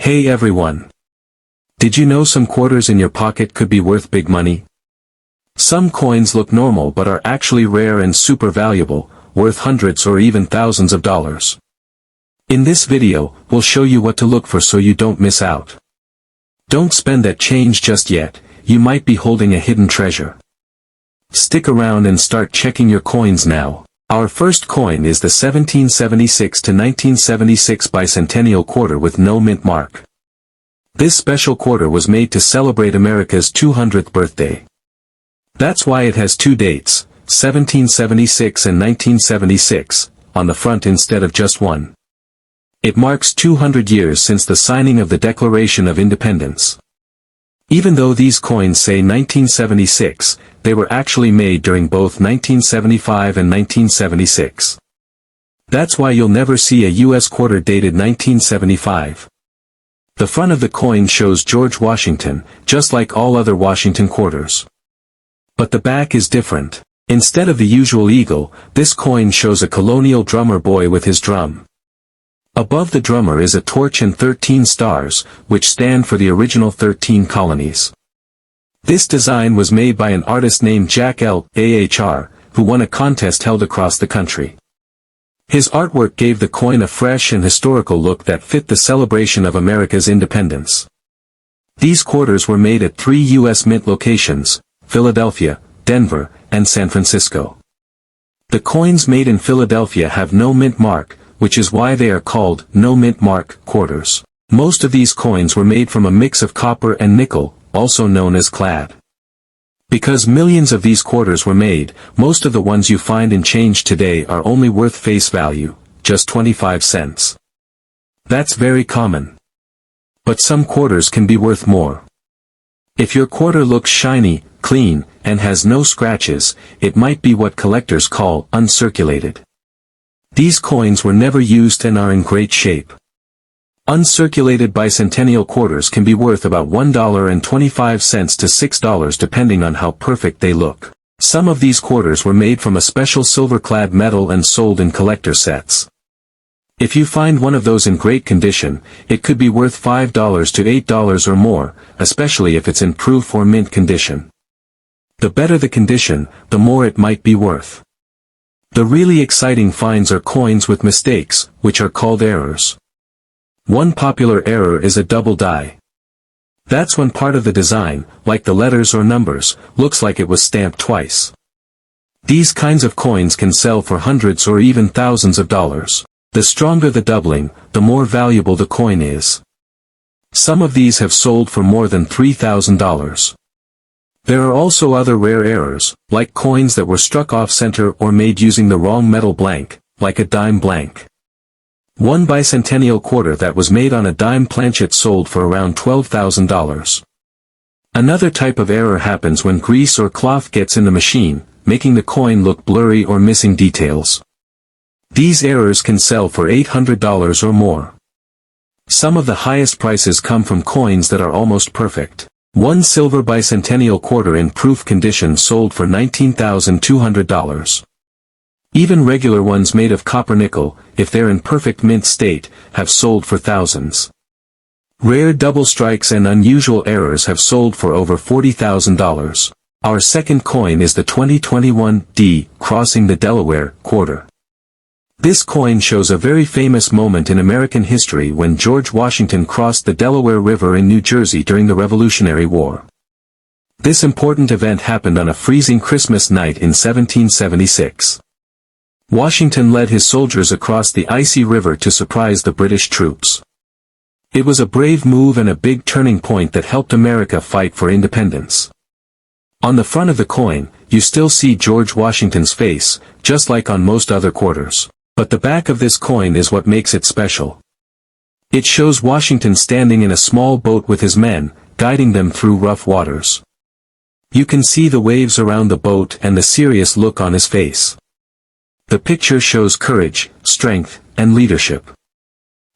Hey everyone! Did you know some quarters in your pocket could be worth big money? Some coins look normal but are actually rare and super valuable, worth hundreds or even thousands of dollars. In this video, we'll show you what to look for so you don't miss out. Don't spend that change just yet, you might be holding a hidden treasure. Stick around and start checking your coins now. Our first coin is the 1776 to 1976 bicentennial quarter with no mint mark. This special quarter was made to celebrate America's 200th birthday. That's why it has two dates, 1776 and 1976, on the front instead of just one. It marks 200 years since the signing of the Declaration of Independence. Even though these coins say 1976, they were actually made during both 1975 and 1976. That's why you'll never see a U.S. quarter dated 1975. The front of the coin shows George Washington, just like all other Washington quarters. But the back is different. Instead of the usual eagle, this coin shows a colonial drummer boy with his drum. Above the drummer is a torch and 13 stars, which stand for the original 13 colonies. This design was made by an artist named Jack L. Ahr, who won a contest held across the country. His artwork gave the coin a fresh and historical look that fit the celebration of America's independence. These quarters were made at 3 U.S. mint locations, Philadelphia, Denver, and San Francisco. The coins made in Philadelphia have no mint mark, which is why they are called no mint mark quarters. Most of these coins were made from a mix of copper and nickel, also known as clad. Because millions of these quarters were made, most of the ones you find in change today are only worth face value, just 25 cents. That's very common. But some quarters can be worth more. If your quarter looks shiny, clean, and has no scratches, it might be what collectors call uncirculated. These coins were never used and are in great shape. Uncirculated bicentennial quarters can be worth about $1.25 to $6 depending on how perfect they look. Some of these quarters were made from a special silver-clad metal and sold in collector sets. If you find one of those in great condition, it could be worth $5 to $8 or more, especially if it's in proof or mint condition. The better the condition, the more it might be worth. The really exciting finds are coins with mistakes, which are called errors. One popular error is a double die. That's when part of the design, like the letters or numbers, looks like it was stamped twice. These kinds of coins can sell for hundreds or even thousands of dollars. The stronger the doubling, the more valuable the coin is. Some of these have sold for more than $3,000. There are also other rare errors, like coins that were struck off-center or made using the wrong metal blank, like a dime blank. One bicentennial quarter that was made on a dime planchet sold for around $12,000. Another type of error happens when grease or cloth gets in the machine, making the coin look blurry or missing details. These errors can sell for $800 or more. Some of the highest prices come from coins that are almost perfect. One silver bicentennial quarter in proof condition sold for $19,200. Even regular ones made of copper nickel, if they're in perfect mint state, have sold for thousands. Rare double strikes and unusual errors have sold for over $40,000. Our second coin is the 2021 D crossing the Delaware quarter. This coin shows a very famous moment in American history when George Washington crossed the Delaware River in New Jersey during the Revolutionary War. This important event happened on a freezing Christmas night in 1776. Washington led his soldiers across the icy river to surprise the British troops. It was a brave move and a big turning point that helped America fight for independence. On the front of the coin, you still see George Washington's face, just like on most other quarters. But the back of this coin is what makes it special. It shows Washington standing in a small boat with his men, guiding them through rough waters. You can see the waves around the boat and the serious look on his face. The picture shows courage, strength, and leadership.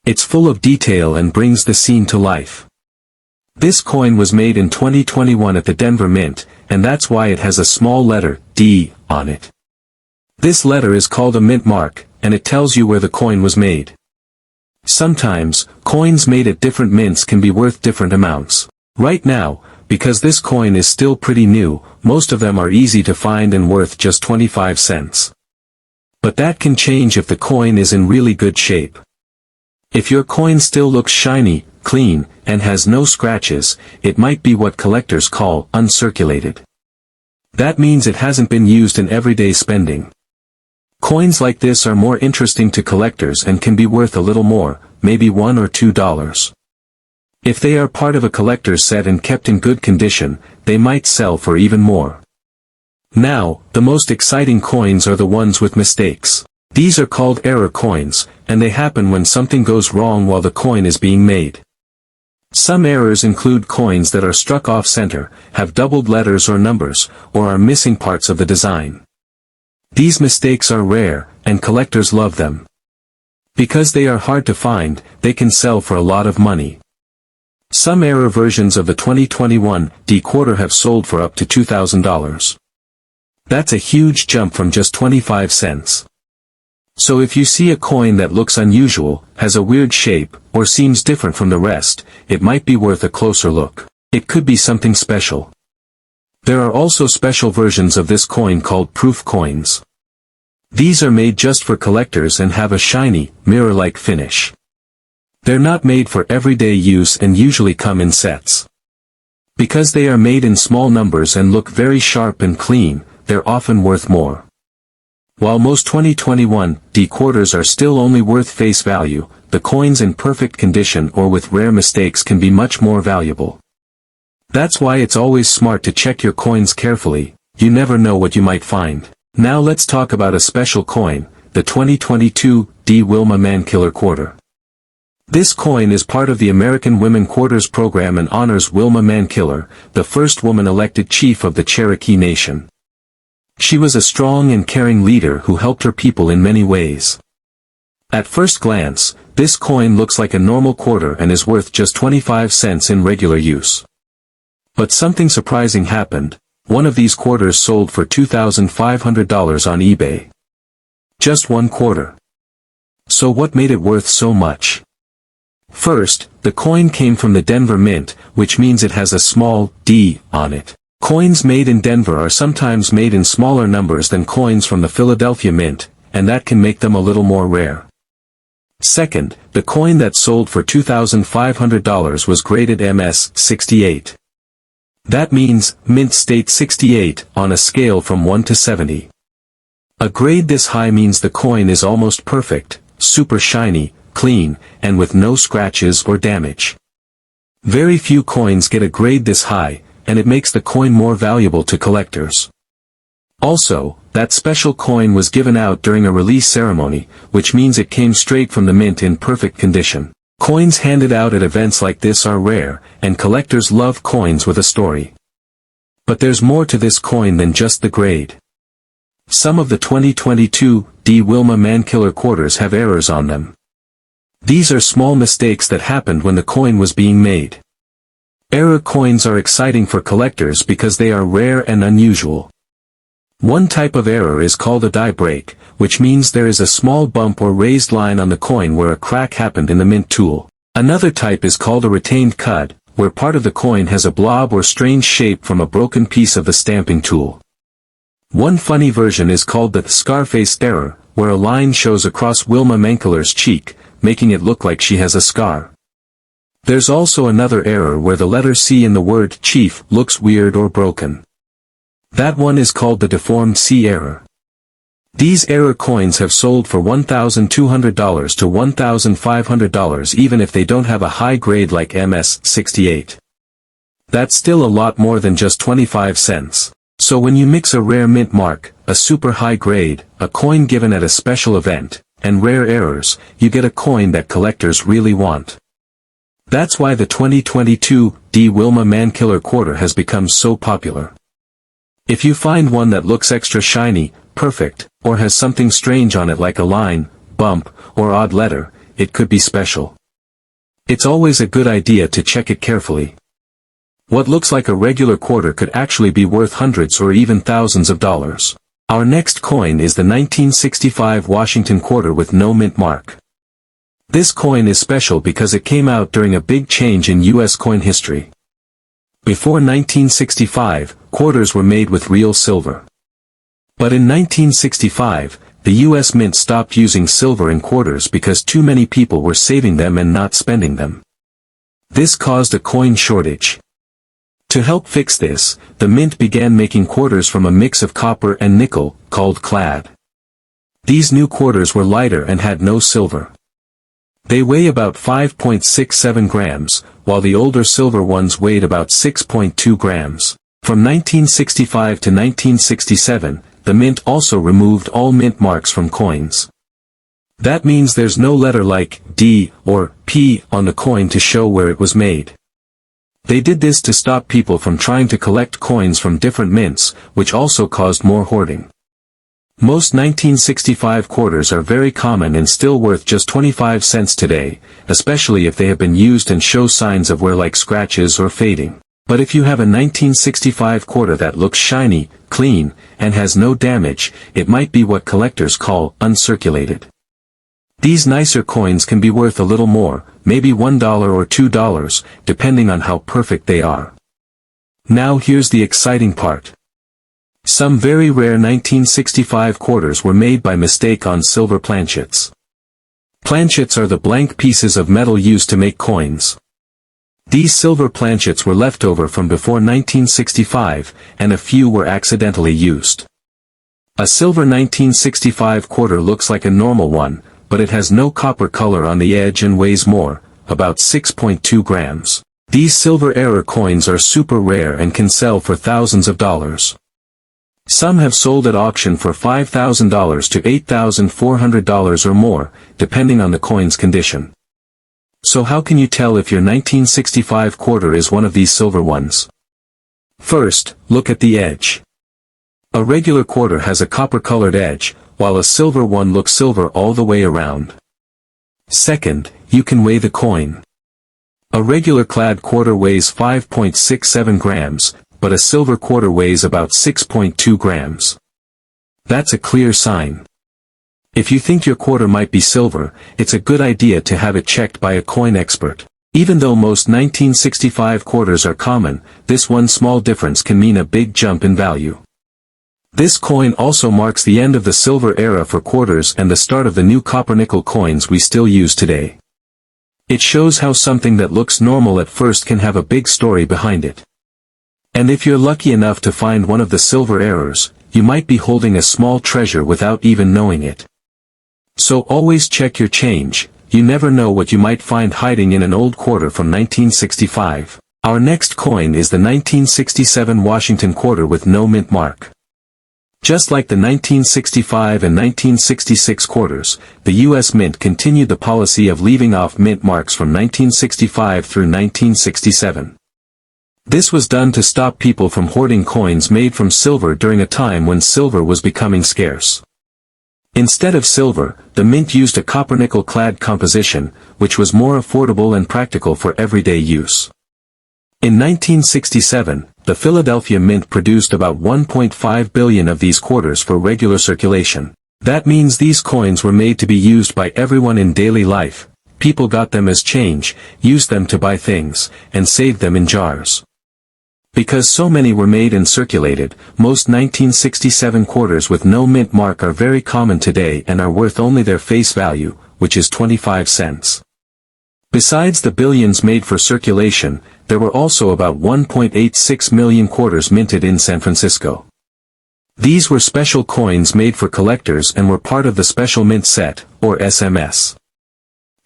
It's full of detail and brings the scene to life. This coin was made in 2021 at the Denver Mint, and that's why it has a small letter, D, on it. This letter is called a mint mark, and it tells you where the coin was made. Sometimes, coins made at different mints can be worth different amounts. Right now, because this coin is still pretty new, most of them are easy to find and worth just 25 cents. But that can change if the coin is in really good shape. If your coin still looks shiny, clean, and has no scratches, it might be what collectors call uncirculated. That means it hasn't been used in everyday spending. Coins like this are more interesting to collectors and can be worth a little more, maybe $1 or $2. If they are part of a collector's set and kept in good condition, they might sell for even more. Now, the most exciting coins are the ones with mistakes. These are called error coins, and they happen when something goes wrong while the coin is being made. Some errors include coins that are struck off-center, have doubled letters or numbers, or are missing parts of the design. These mistakes are rare, and collectors love them. Because they are hard to find, they can sell for a lot of money. Some error versions of the 2021 D quarter have sold for up to $2,000. That's a huge jump from just 25 cents. So if you see a coin that looks unusual, has a weird shape, or seems different from the rest, it might be worth a closer look. It could be something special. There are also special versions of this coin called proof coins. These are made just for collectors and have a shiny, mirror-like finish. They're not made for everyday use and usually come in sets. Because they are made in small numbers and look very sharp and clean, they're often worth more. While most 2021 D quarters are still only worth face value, the coins in perfect condition or with rare mistakes can be much more valuable. That's why it's always smart to check your coins carefully. You never know what you might find. Now let's talk about a special coin, the 2022 D Wilma Mankiller Quarter. This coin is part of the American Women Quarters program and honors Wilma Mankiller, the first woman elected chief of the Cherokee Nation. She was a strong and caring leader who helped her people in many ways. At first glance, this coin looks like a normal quarter and is worth just 25 cents in regular use. But something surprising happened. One of these quarters sold for $2,500 on eBay. Just one quarter. So what made it worth so much? First, the coin came from the Denver Mint, which means it has a small D on it. Coins made in Denver are sometimes made in smaller numbers than coins from the Philadelphia Mint, and that can make them a little more rare. Second, the coin that sold for $2,500 was graded MS 68. That means, Mint State 68, on a scale from 1 to 70. A grade this high means the coin is almost perfect, super shiny, clean, and with no scratches or damage. Very few coins get a grade this high, and it makes the coin more valuable to collectors. Also, that special coin was given out during a release ceremony, which means it came straight from the mint in perfect condition. Coins handed out at events like this are rare, and collectors love coins with a story. But there's more to this coin than just the grade. Some of the 2022 D Wilma Mankiller quarters have errors on them. These are small mistakes that happened when the coin was being made. Error coins are exciting for collectors because they are rare and unusual. One type of error is called a die break, which means there is a small bump or raised line on the coin where a crack happened in the mint tool. Another type is called a retained cut, where part of the coin has a blob or strange shape from a broken piece of the stamping tool. One funny version is called the Scarface error, where a line shows across Wilma Mankiller's cheek, making it look like she has a scar. There's also another error where the letter C in the word chief looks weird or broken. That one is called the deformed C error. These error coins have sold for $1,200 to $1,500 even if they don't have a high grade like MS 68. That's still a lot more than just 25 cents. So when you mix a rare mint mark, a super high grade, a coin given at a special event, and rare errors, you get a coin that collectors really want. That's why the 2022 D Wilma Mankiller Quarter has become so popular. If you find one that looks extra shiny, perfect, or has something strange on it like a line, bump, or odd letter, it could be special. It's always a good idea to check it carefully. What looks like a regular quarter could actually be worth hundreds or even thousands of dollars. Our next coin is the 1965 Washington quarter with no mint mark. This coin is special because it came out during a big change in U.S. coin history. Before 1965, quarters were made with real silver. But in 1965, the U.S. Mint stopped using silver in quarters because too many people were saving them and not spending them. This caused a coin shortage. To help fix this, the Mint began making quarters from a mix of copper and nickel, called clad. These new quarters were lighter and had no silver. They weigh about 5.67 grams, while the older silver ones weighed about 6.2 grams. From 1965 to 1967, the Mint also removed all mint marks from coins. That means there's no letter like D or P on the coin to show where it was made. They did this to stop people from trying to collect coins from different mints, which also caused more hoarding. Most 1965 quarters are very common and still worth just 25 cents today, especially if they have been used and show signs of wear like scratches or fading. But if you have a 1965 quarter that looks shiny, clean, and has no damage, it might be what collectors call uncirculated. These nicer coins can be worth a little more, maybe $1 or $2, depending on how perfect they are. Now here's the exciting part. Some very rare 1965 quarters were made by mistake on silver planchets. Planchets are the blank pieces of metal used to make coins. These silver planchets were left over from before 1965, and a few were accidentally used. A silver 1965 quarter looks like a normal one, but it has no copper color on the edge and weighs more, about 6.2 grams. These silver era coins are super rare and can sell for thousands of dollars. Some have sold at auction for $5,000 to $8,400 or more, depending on the coin's condition. So how can you tell if your 1965 quarter is one of these silver ones? First, look at the edge. A regular quarter has a copper-colored edge, while a silver one looks silver all the way around. Second, you can weigh the coin. A regular clad quarter weighs 5.67 grams, but a silver quarter weighs about 6.2 grams. That's a clear sign. If you think your quarter might be silver, it's a good idea to have it checked by a coin expert. Even though most 1965 quarters are common, this one small difference can mean a big jump in value. This coin also marks the end of the silver era for quarters and the start of the new copper-nickel coins we still use today. It shows how something that looks normal at first can have a big story behind it. And if you're lucky enough to find one of the silver eras, you might be holding a small treasure without even knowing it. So always check your change, you never know what you might find hiding in an old quarter from 1965. Our next coin is the 1967 Washington quarter with no mint mark. Just like the 1965 and 1966 quarters, the U.S. Mint continued the policy of leaving off mint marks from 1965 through 1967. This was done to stop people from hoarding coins made from silver during a time when silver was becoming scarce. Instead of silver, the Mint used a copper-nickel clad composition, which was more affordable and practical for everyday use. In 1967, the Philadelphia Mint produced about 1.5 billion of these quarters for regular circulation. That means these coins were made to be used by everyone in daily life. People got them as change, used them to buy things, and saved them in jars. Because so many were made and circulated, most 1967 quarters with no mint mark are very common today and are worth only their face value, which is 25 cents. Besides the billions made for circulation, there were also about 1.86 million quarters minted in San Francisco. These were special coins made for collectors and were part of the Special Mint Set, or SMS.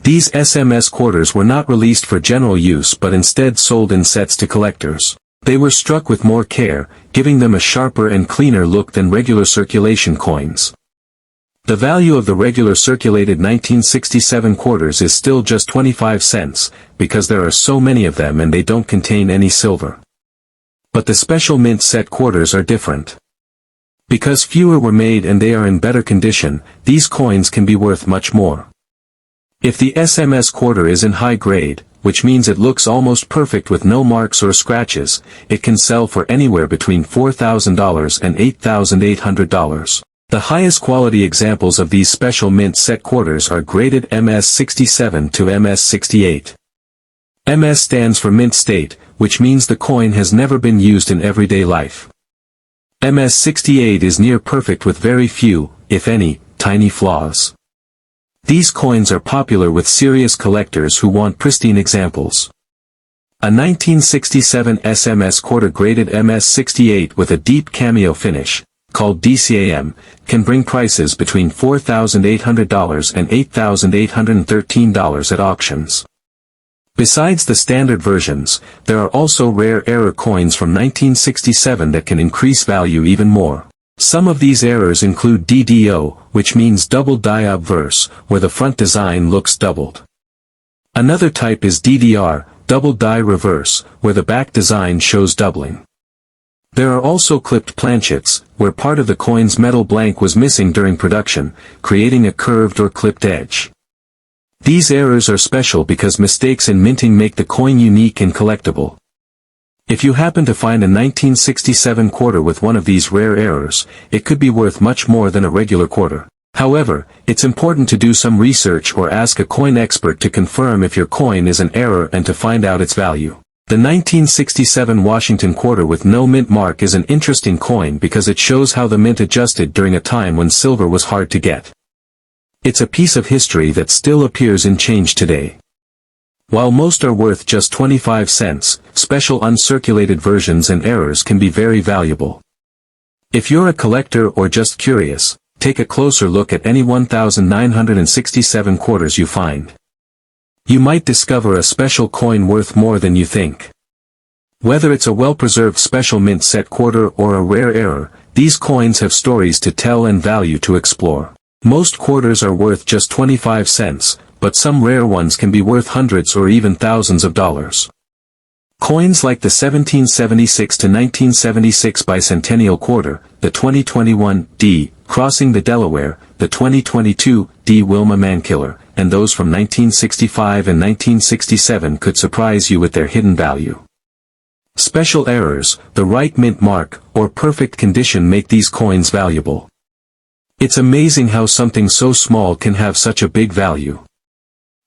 These SMS quarters were not released for general use but instead sold in sets to collectors. They were struck with more care, giving them a sharper and cleaner look than regular circulation coins. The value of the regular circulated 1967 quarters is still just 25 cents, because there are so many of them and they don't contain any silver. But the Special Mint Set quarters are different. Because fewer were made and they are in better condition, these coins can be worth much more. If the SMS quarter is in high grade, which means it looks almost perfect with no marks or scratches, it can sell for anywhere between $4,000 and $8,800. The highest quality examples of these special mint set quarters are graded MS67 to MS68. MS stands for mint state, which means the coin has never been used in everyday life. MS68 is near perfect with very few, if any, tiny flaws. These coins are popular with serious collectors who want pristine examples. A 1967 SMS quarter graded MS68 with a deep cameo finish, called DCAM, can bring prices between $4,800 and $8,813 at auctions. Besides the standard versions, there are also rare error coins from 1967 that can increase value even more. Some of these errors include DDO, which means double die obverse, where the front design looks doubled. Another type is DDR, double die reverse, where the back design shows doubling. There are also clipped planchets, where part of the coin's metal blank was missing during production, creating a curved or clipped edge. These errors are special because mistakes in minting make the coin unique and collectible. If you happen to find a 1967 quarter with one of these rare errors, it could be worth much more than a regular quarter. However, it's important to do some research or ask a coin expert to confirm if your coin is an error and to find out its value. The 1967 Washington quarter with no mint mark is an interesting coin because it shows how the mint adjusted during a time when silver was hard to get. It's a piece of history that still appears in change today. While most are worth just 25 cents, special uncirculated versions and errors can be very valuable. If you're a collector or just curious, take a closer look at any 1967 quarters you find. You might discover a special coin worth more than you think. Whether it's a well-preserved special mint set quarter or a rare error, these coins have stories to tell and value to explore. Most quarters are worth just 25 cents, but some rare ones can be worth hundreds or even thousands of dollars. Coins like the 1776 to 1976 bicentennial quarter, the 2021 D. Crossing the Delaware, the 2022 D. Wilma Mankiller, and those from 1965 and 1967 could surprise you with their hidden value. Special errors, the right mint mark, or perfect condition make these coins valuable. It's amazing how something so small can have such a big value.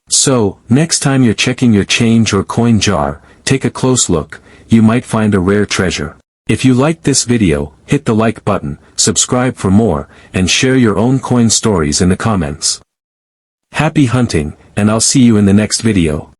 So, next time you're checking your change or coin jar, take a close look, you might find a rare treasure. If you liked this video, hit the like button, subscribe for more, and share your own coin stories in the comments. Happy hunting, and I'll see you in the next video.